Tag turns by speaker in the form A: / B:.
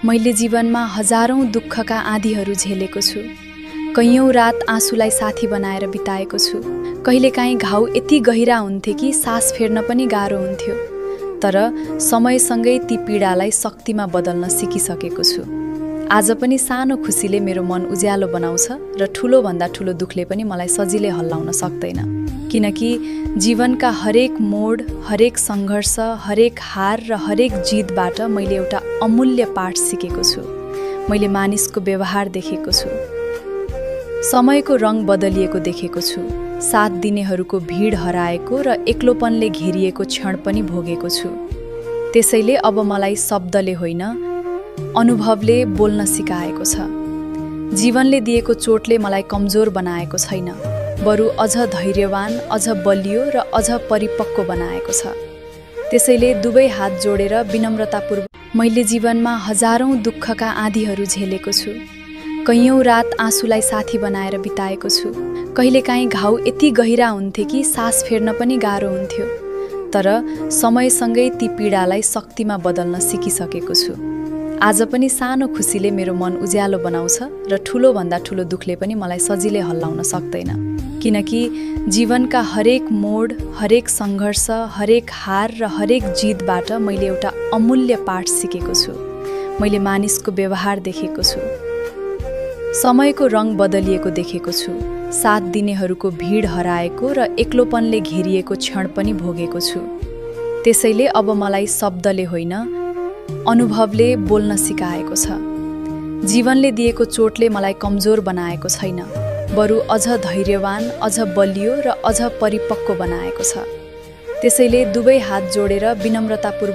A: मैले जीवनमा हजारौं दुःखका आँधीहरू झेलेको छु। कैयौं रात आँसुलाई साथी बनाएर बिताएको छु। कहिलेकाहीँ घाउ यति गहिरा हुन्थे कि सास फेर्न पनि गाह्रो हुन्थ्यो। तर समयसँगै ती पीडालाई शक्तिमा बदल्न सिकिसकेको छु। आज पनि सानो खुसीले मेरो मन उज्यालो बनाउँछ र ठूलोभन्दा ठूलो दुःखले पनि मलाई सजिलै हल्लाउन सक्दैन। किनकि जीवनका हरेक मोड, हरेक सङ्घर्ष, हरेक हार र हरेक जितबाट मैले एउटा अमूल्य पाठ सिकेको छु। मैले मानिसको व्यवहार देखेको छु। समयको रङ बदलिएको देखेको छु। साथ दिनेहरूको भिड हराएको र एक्लोपनले घेरिएको क्षण पनि भोगेको छु। त्यसैले अब मलाई शब्दले होइन, अनुभवले बोल्न सिकाएको छ। जीवनले दिएको चोटले मलाई कमजोर बनाएको छैन, बरु अझ धैर्यवान, अझ बलियो र अझ परिपक्व बनाएको छ। त्यसैले दुवै हात जोडेर विनम्रतापूर्वक मैले जीवनमा हजारौं दुःखका आँधीहरू झेलेको छु। कैयौं रात आँसुलाई साथी बनाएर बिताएको छु। कहिलेकाहीँ घाउ यति गहिरा हुन्थे कि सास फेर्न पनि गाह्रो हुन्थ्यो। तर समयसँगै ती पीडालाई शक्तिमा बदल्न सिकिसकेको छु। आज पनि सानो खुसीले मेरो मन उज्यालो बनाउँछ र ठूलोभन्दा ठूलो दुःखले पनि मलाई सजिलै हल्लाउन सक्दैन। किनकि जीवनका हरेक मोड, हरेक सङ्घर्ष, हरेक हार र हरेक जितबाट मैले एउटा अमूल्य पाठ सिकेको छु। मैले मानिसको व्यवहार देखेको छु। समयको रङ बदलिएको देखेको छु। साथ दिनेहरूको भिड हराएको र एक्लोपनले घेरिएको क्षण पनि भोगेको छु। त्यसैले अब मलाई शब्दले होइन, अनुभवले बोल्न सिकाएको छ। जीवनले दिएको चोटले मलाई कमजोर बनाएको छैन, बरु अझ धैर्यवान, अझ बलियो र अझ परिपक्व बनाएको छ। त्यसैले दुवै हात जोडेर विनम्रतापूर्वक